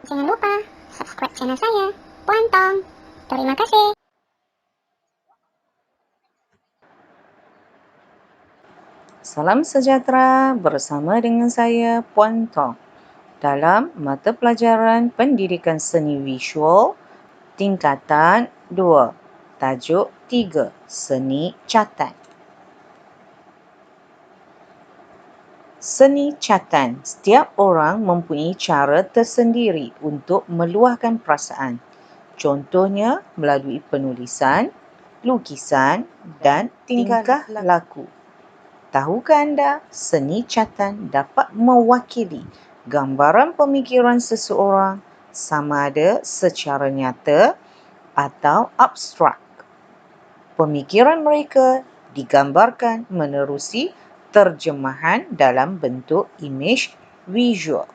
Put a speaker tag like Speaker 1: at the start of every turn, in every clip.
Speaker 1: Jangan lupa subscribe channel saya, Puan Tong. Terima kasih.
Speaker 2: Salam sejahtera bersama dengan saya Puan Tong dalam mata pelajaran Pendidikan Seni Visual tingkatan 2, tajuk 3, Seni Catan. Seni catan. Setiap orang mempunyai cara tersendiri untuk meluahkan perasaan. Contohnya melalui penulisan, lukisan dan tingkah laku. Tahukah anda, seni catan dapat mewakili gambaran pemikiran seseorang sama ada secara nyata atau abstrak. Pemikiran mereka digambarkan menerusi terjemahan dalam bentuk imej visual.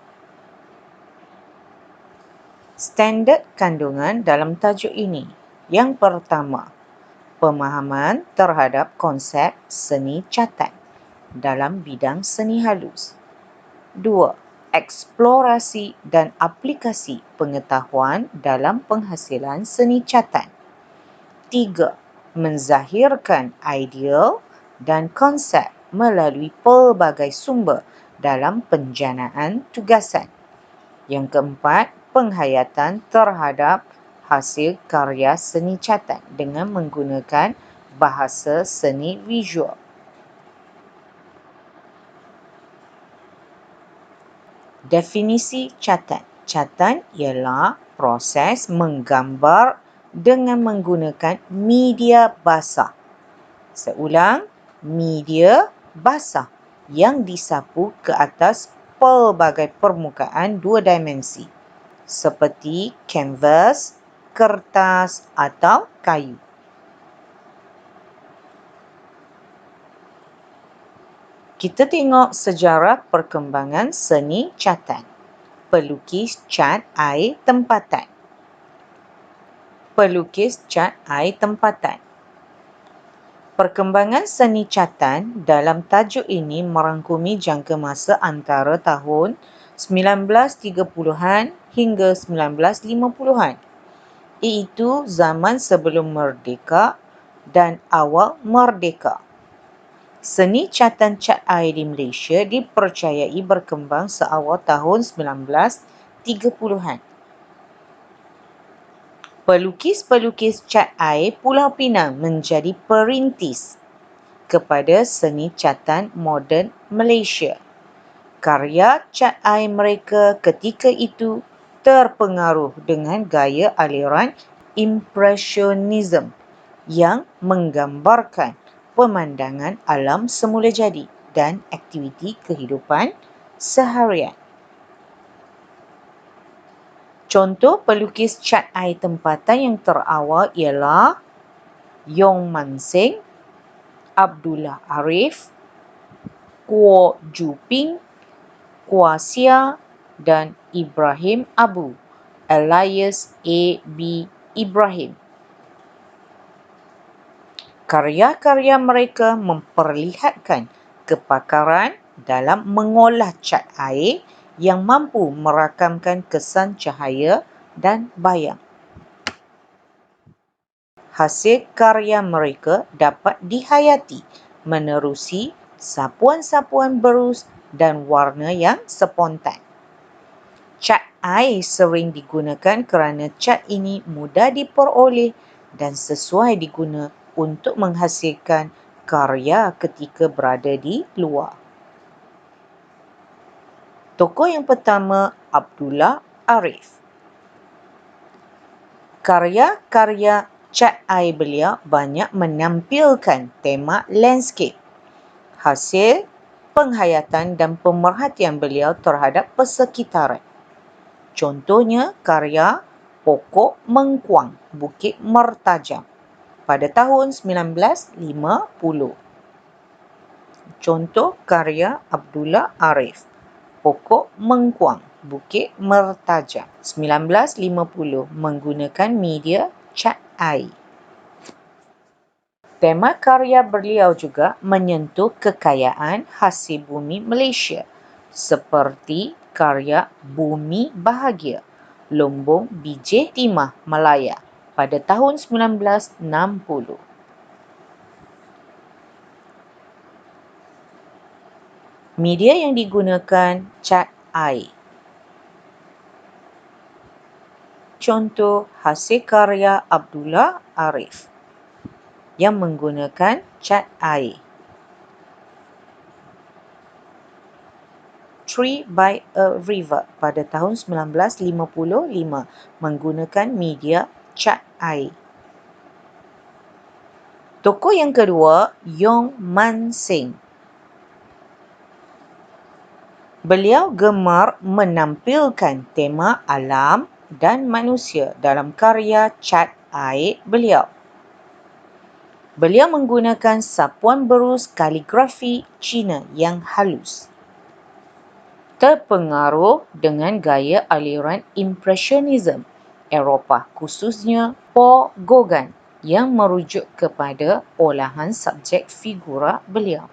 Speaker 2: Standard kandungan dalam tajuk ini. Yang pertama, pemahaman terhadap konsep seni catan dalam bidang seni halus. 2. Eksplorasi dan aplikasi pengetahuan dalam penghasilan seni catan. 3. Menzahirkan ideal dan konsep melalui pelbagai sumber dalam penjanaan tugasan. Yang keempat, penghayatan terhadap hasil karya seni catan dengan menggunakan bahasa seni visual. Definisi catan. Catan ialah proses menggambar dengan menggunakan media basah. Seulang, media basah yang disapu ke atas pelbagai permukaan dua dimensi seperti kanvas, kertas atau kayu. Kita tengok sejarah perkembangan seni catan. Pelukis cat air tempatan. Pelukis cat air tempatan. Perkembangan seni catan dalam tajuk ini merangkumi jangka masa antara tahun 1930-an hingga 1950-an, iaitu zaman sebelum merdeka dan awal merdeka. Seni catan cat air di Malaysia dipercayai berkembang seawal tahun 1930-an. Pelukis-pelukis cat air Pulau Pinang menjadi perintis kepada seni catan moden Malaysia. Karya cat air mereka ketika itu terpengaruh dengan gaya aliran Impressionism yang menggambarkan pemandangan alam semula jadi dan aktiviti kehidupan seharian. Contoh pelukis cat air tempatan yang terawal ialah Yong Man Seng, Abdullah Arif, Kuo Ju Ping, Kwa Sia dan Ibrahim Abu, alias A.B. Ibrahim. Karya-karya mereka memperlihatkan kepakaran dalam mengolah cat air yang mampu merakamkan kesan cahaya dan bayang. Hasil karya mereka dapat dihayati menerusi sapuan-sapuan berus dan warna yang spontan. Cat air sering digunakan kerana cat ini mudah diperoleh dan sesuai diguna untuk menghasilkan karya ketika berada di luar. Tokoh yang pertama, Abdullah Arif. Karya-karya cat air beliau banyak menampilkan tema landscape. Hasil penghayatan dan pemerhatian beliau terhadap persekitaran. Contohnya karya Pokok Mengkuang, Bukit Mertajam pada tahun 1950. Contoh karya Abdullah Arif, Pokok Mengkuang, Bukit Mertajam, 1950, menggunakan media cat air. Tema karya beliau juga menyentuh kekayaan hasil bumi Malaysia, seperti karya Bumi Bahagia, Lombong Bijih Timah Malaya pada tahun 1960. Media yang digunakan cat air. Contoh hasil karya Abdullah Arif yang menggunakan cat air. Tree by a River pada tahun 1955 menggunakan media cat air. Tokoh yang kedua, Yong Man Seng. Beliau gemar menampilkan tema alam dan manusia dalam karya cat air beliau. Beliau menggunakan sapuan berus kaligrafi Cina yang halus. Terpengaruh dengan gaya aliran Impressionism Eropah, khususnya Paul Gauguin yang merujuk kepada olahan subjek figura beliau.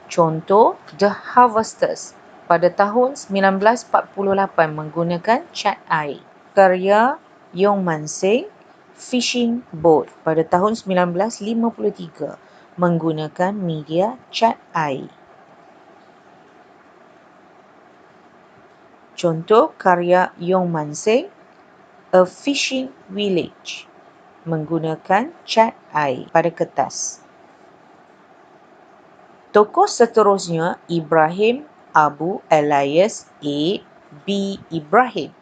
Speaker 2: Contoh, The Harvesters pada tahun 1948 menggunakan cat air. Karya Yong Man Seng, Fishing Boat pada tahun 1953 menggunakan media cat air. Contoh karya Yong Man Seng, A Fishing Village menggunakan cat air pada kertas. Tokoh seterusnya Ibrahim Abu Elias A.B. Ibrahim.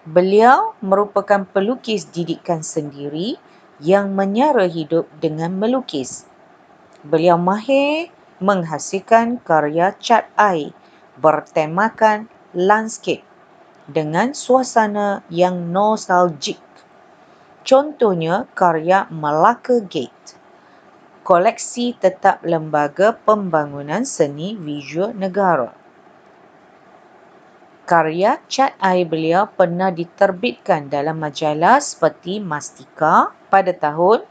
Speaker 2: Beliau merupakan pelukis didikan sendiri yang menyara hidup dengan melukis. Beliau mahir menghasilkan karya cat air bertemakan landscape dengan suasana yang nostalgik. Contohnya karya Malacca Gate, koleksi tetap Lembaga Pembangunan Seni Visual Negara. Karya cat air beliau pernah diterbitkan dalam majalah seperti Mastika pada tahun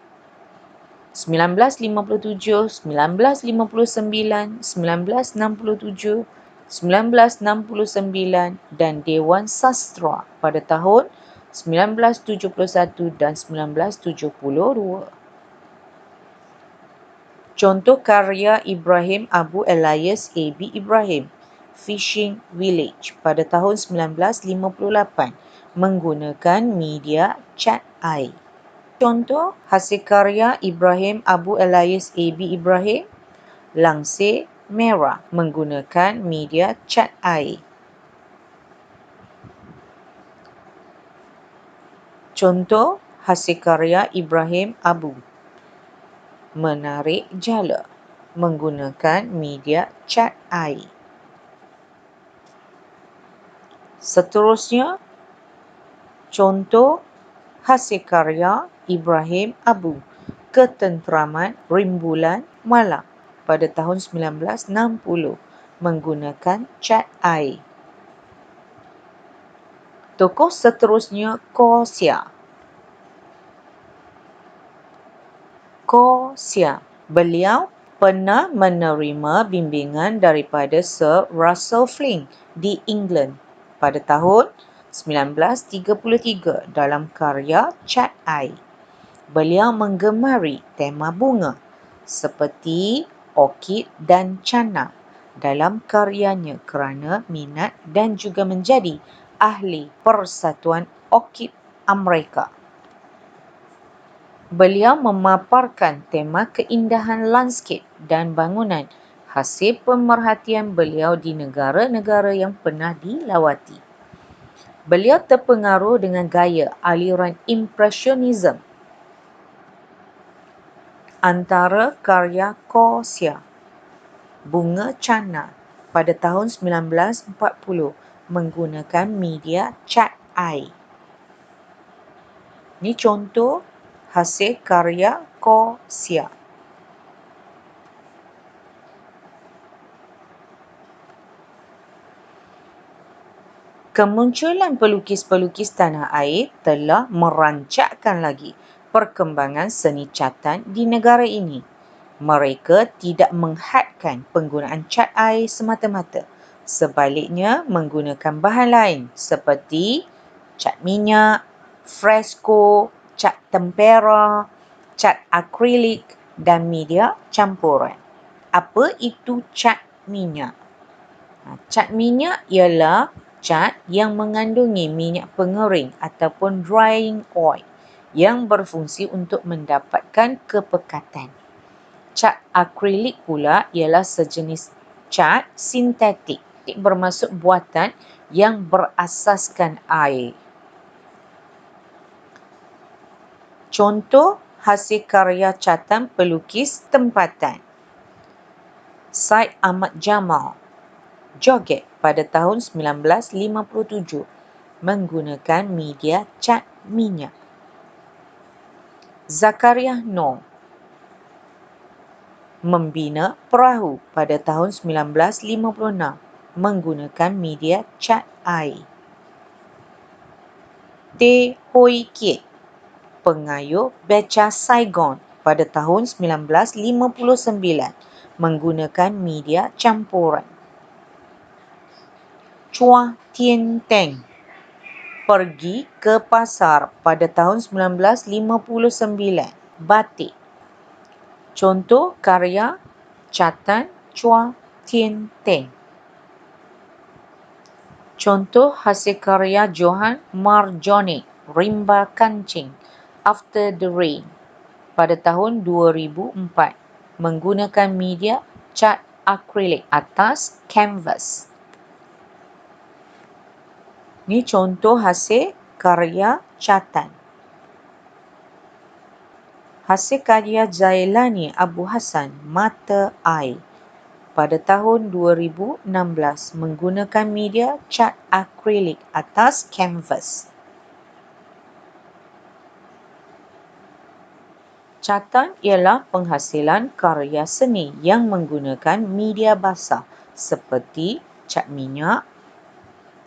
Speaker 2: 1957, 1959, 1967, 1969 dan Dewan Sastra pada tahun 1971 dan 1972. Contoh karya Ibrahim Abu Elias A.B. Ibrahim, Fishing Village pada tahun 1958 menggunakan media cat air. Contoh hasil karya Ibrahim Abu Elias A.B. Ibrahim, Langsir Merah menggunakan media cat air. Contoh hasil karya Ibrahim Abu, Menarik Jala menggunakan media cat air. Seterusnya, contoh hasil karya Ibrahim Abu, Ketenteraman Rembulan Malam pada tahun 1960 menggunakan cat air. Tokoh seterusnya Kosia. Beliau pernah menerima bimbingan daripada Sir Russell Flint di England pada tahun 1933 dalam karya cat air. Beliau menggemari tema bunga seperti orkid dan canang dalam karyanya kerana minat dan juga menjadi ahli Persatuan Orkid Amerika. Beliau memaparkan tema keindahan landscape dan bangunan hasil pemerhatian beliau di negara-negara yang pernah dilawati. Beliau terpengaruh dengan gaya aliran Impressionism. Antara karya Kosia, Bunga Canang pada tahun 1940 menggunakan media cat air. Ini contoh hasil karya Kosia. Kemunculan pelukis-pelukis tanah air telah merancakkan lagi perkembangan seni catan di negara ini. Mereka tidak menghadkan penggunaan cat air semata-mata Sebaliknya, menggunakan bahan lain seperti cat minyak, fresco, cat tempera, cat akrilik dan media campuran. Apa itu cat minyak? Cat minyak ialah cat yang mengandungi minyak pengering ataupun drying oil yang berfungsi untuk mendapatkan kepekatan. Cat akrilik pula ialah sejenis cat sintetik, bermaksud buatan yang berasaskan air. Contoh hasil karya catan pelukis tempatan. Syed Ahmad Jamal joget pada tahun 1957 menggunakan media cat minyak. Zakaria Noh membina perahu pada tahun 1956 menggunakan media cat air. Tay Hoi Kiat, pengayuh beca Saigon pada tahun 1959 menggunakan media campuran. Chua Tien Teng pergi ke pasar pada tahun 1959, batik. Contoh karya catan Chua Tien Teng. Contoh hasil karya Johann Marjonic, rimba kancing, After the Rain, pada tahun 2004, menggunakan media cat akrilik atas kanvas. Ini contoh hasil karya catan. Hasil karya Zailani Abu Hassan, Mata Air, pada tahun 2016 menggunakan media cat akrilik atas kanvas. Catan ialah penghasilan karya seni yang menggunakan media basah seperti cat minyak,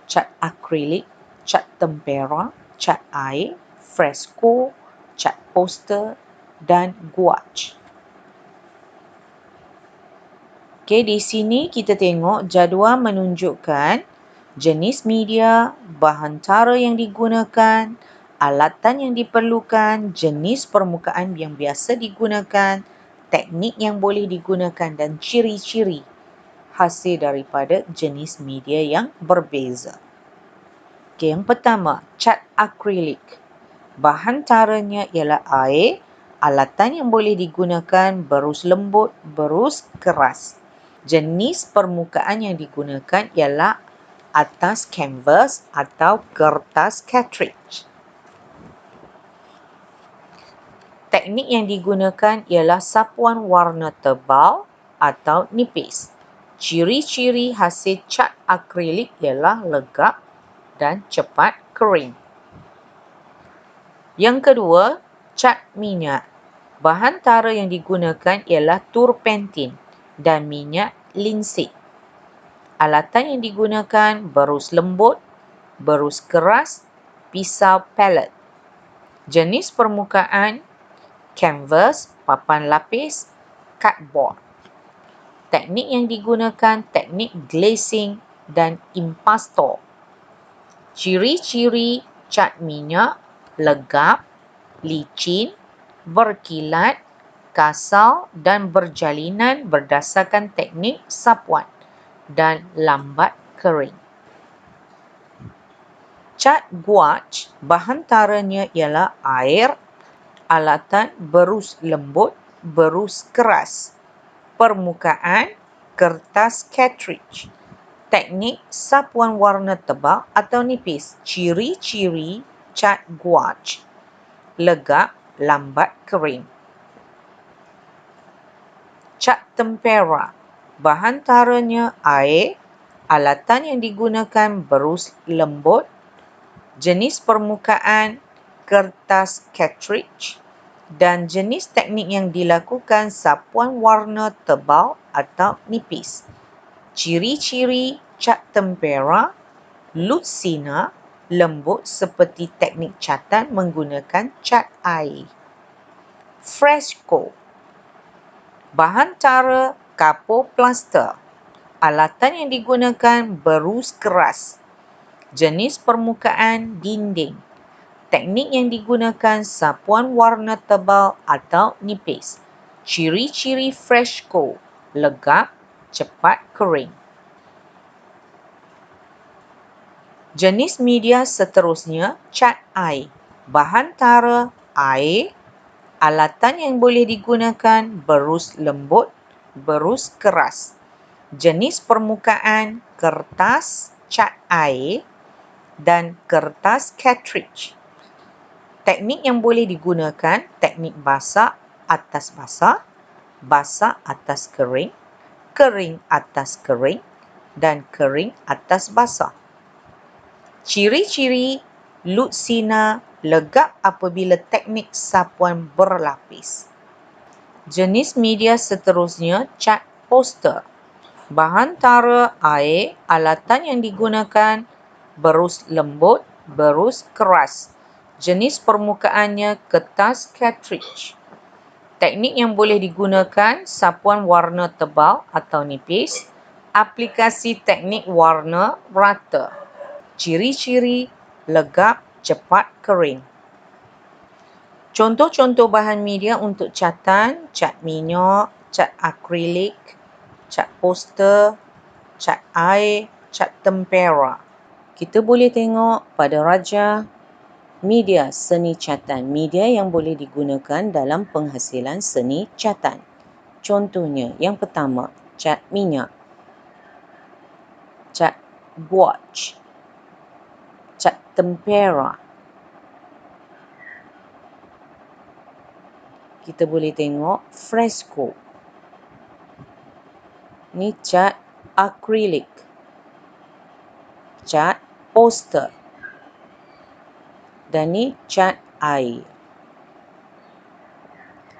Speaker 2: cat akrilik, cat tempera, cat air, fresco, cat poster dan gouache. Okey, di sini kita tengok jadual menunjukkan jenis media, bahan tara yang digunakan, alatan yang diperlukan, jenis permukaan yang biasa digunakan, teknik yang boleh digunakan dan ciri-ciri hasil daripada jenis media yang berbeza. Okey, yang pertama, cat akrilik. Bahan taranya ialah air, alatan yang boleh digunakan berus lembut, berus keras. Jenis permukaan yang digunakan ialah atas kanvas atau kertas cartridge. Teknik yang digunakan ialah sapuan warna tebal atau nipis. Ciri-ciri hasil cat akrilik ialah legap dan cepat kering. Yang kedua, cat minyak. Bahan tara yang digunakan ialah turpentin dan minyak linseed. Alatan yang digunakan berus lembut, berus keras, pisau palette. Jenis permukaan kanvas, papan lapis, cardboard. Teknik yang digunakan teknik glazing dan impasto. Ciri-ciri cat minyak legap, licin, berkilat, kasar dan berjalinan berdasarkan teknik sapuan dan lambat kering. Cat gouache, bahan taranya ialah air, alatan berus lembut, berus keras, permukaan kertas cartridge, teknik sapuan warna tebal atau nipis. Ciri-ciri cat gouache: legap, lambat kering. Cat tempera, bahan taranya air, alatan yang digunakan berus lembut, jenis permukaan kertas cartridge dan jenis teknik yang dilakukan sapuan warna tebal atau nipis. Ciri-ciri cat tempera: lutsina, lembut seperti teknik catan menggunakan cat air. Fresco, bahan tara kapur plaster, Alatan yang digunakan berus keras. Jenis permukaan dinding. Teknik yang digunakan sapuan warna tebal atau nipis. Ciri-ciri fresco, legap, cepat kering. Jenis media seterusnya, cat air. Bahan tara, air. Alatan yang boleh digunakan, berus lembut, berus keras. Jenis permukaan, kertas, cat air dan kertas cartridge. Teknik yang boleh digunakan, teknik basah atas basah, basah atas kering, kering atas kering dan kering atas basah. Ciri-ciri lut sinar legap apabila teknik sapuan berlapis. Jenis media seterusnya, cat poster. Bahan tara air, alatan yang digunakan, berus lembut, berus keras. Jenis permukaannya, kertas cartridge. Teknik yang boleh digunakan, sapuan warna tebal atau nipis, aplikasi teknik warna rata. Ciri-ciri legap, cepat kering. Contoh-contoh bahan media untuk catan, cat minyak, cat akrilik, cat poster, cat air, cat tempera. Kita boleh tengok pada rajah media seni catan, media yang boleh digunakan dalam penghasilan seni catan. Contohnya, yang pertama, cat minyak, cat gouache, cat tempera. Kita boleh tengok fresco. Ni cat akrilik, cat poster dan ni cat air.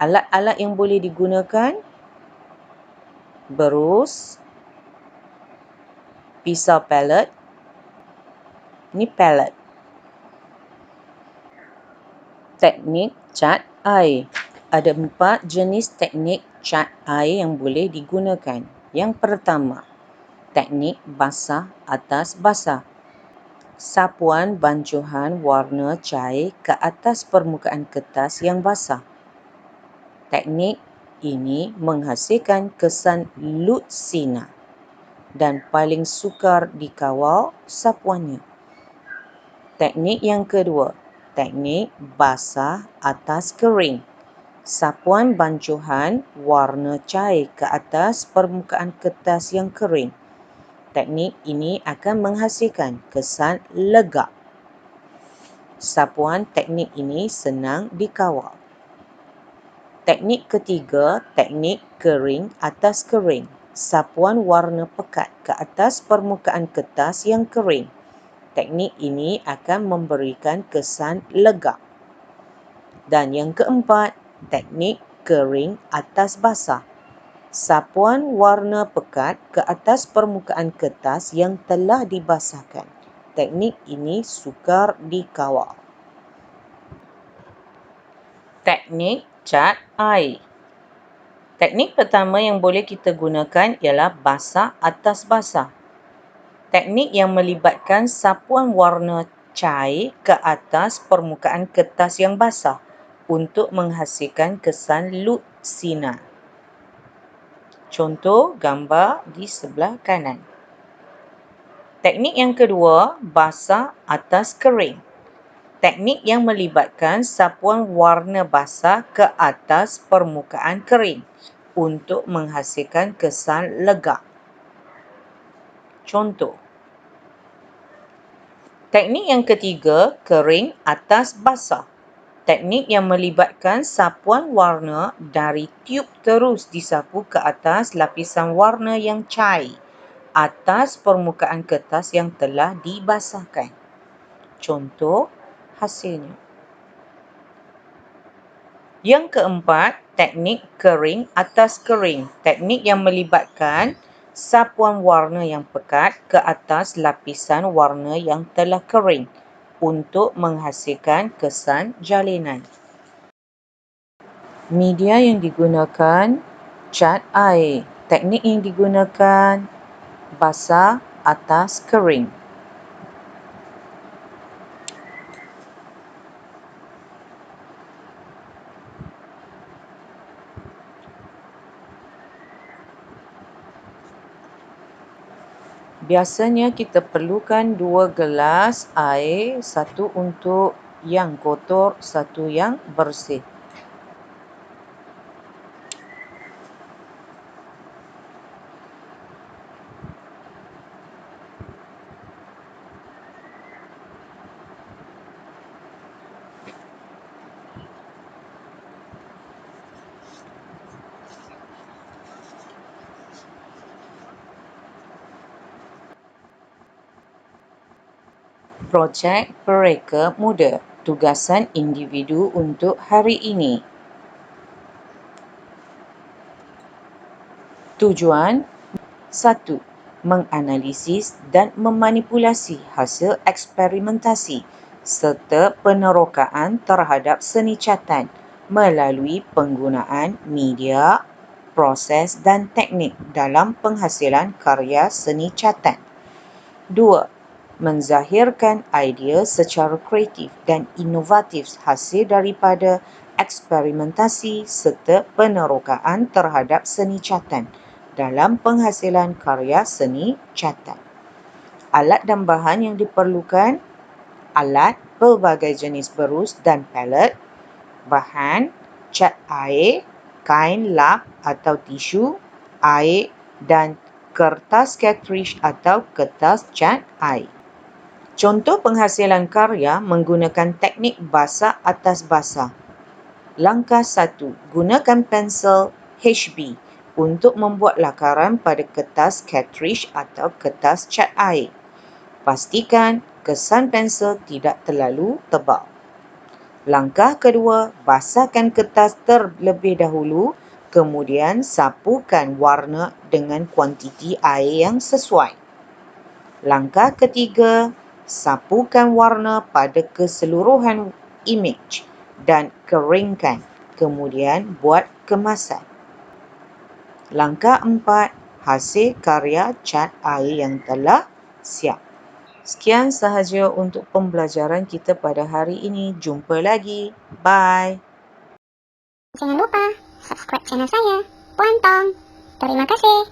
Speaker 2: Alat-alat yang boleh digunakan, berus, pisau palette, ni palette. Teknik cat air. Ada 4 jenis teknik cat air yang boleh digunakan. Yang pertama, teknik basah atas basah. Sapuan bancuhan warna cair ke atas permukaan kertas yang basah. Teknik ini menghasilkan kesan lut sinar dan paling sukar dikawal sapuannya. Teknik yang kedua, teknik basah atas kering. Sapuan bancuhan warna cair ke atas permukaan kertas yang kering. Teknik ini akan menghasilkan kesan legap. Sapuan teknik ini senang dikawal. Teknik ketiga, teknik kering atas kering. Sapuan warna pekat ke atas permukaan kertas yang kering. Teknik ini akan memberikan kesan legap. Dan yang keempat, teknik kering atas basah. Sapuan warna pekat ke atas permukaan kertas yang telah dibasahkan. Teknik ini sukar dikawal. Teknik cat air. Teknik pertama yang boleh kita gunakan ialah basah atas basah. Teknik yang melibatkan sapuan warna cair ke atas permukaan kertas yang basah untuk menghasilkan kesan lut sinar. Contoh gambar di sebelah kanan. Teknik yang kedua, basah atas kering. Teknik yang melibatkan sapuan warna basah ke atas permukaan kering untuk menghasilkan kesan legap. Contoh. Teknik yang ketiga, kering atas basah. Teknik yang melibatkan sapuan warna dari tiub terus disapu ke atas lapisan warna yang cair atas permukaan kertas yang telah dibasahkan. Contoh hasilnya. Yang keempat, teknik kering atas kering. Teknik yang melibatkan sapuan warna yang pekat ke atas lapisan warna yang telah kering untuk menghasilkan kesan jalinan. Media yang digunakan, cat air. Teknik yang digunakan, basah atas kering. Biasanya kita perlukan 2 gelas air, satu untuk yang kotor, satu yang bersih. Projek Pereka Muda, tugasan individu untuk hari ini. Tujuan 1. Menganalisis dan memanipulasi hasil eksperimentasi serta penerokaan terhadap seni catan melalui penggunaan media, proses dan teknik dalam penghasilan karya seni catan. 2. Menzahirkan idea secara kreatif dan inovatif hasil daripada eksperimentasi serta penerokaan terhadap seni catan dalam penghasilan karya seni catan. Alat dan bahan yang diperlukan: alat, pelbagai jenis berus dan palet, bahan, cat air, kain lap atau tisu, air dan kertas cartridge atau kertas cat air. Contoh penghasilan karya menggunakan teknik basah atas basah. Langkah 1. Gunakan pensel HB untuk membuat lakaran pada kertas cartridge atau kertas cat air. Pastikan kesan pensel tidak terlalu tebal. Langkah kedua, basahkan kertas terlebih dahulu, kemudian sapukan warna dengan kuantiti air yang sesuai. Langkah ketiga, sapukan warna pada keseluruhan imej dan keringkan, kemudian buat kemasan. Langkah 4, hasil karya cat air yang telah siap. Sekian sahaja untuk pembelajaran kita pada hari ini. Jumpa lagi. Bye.
Speaker 1: Jangan lupa subscribe channel saya, Puan Tong. Terima kasih.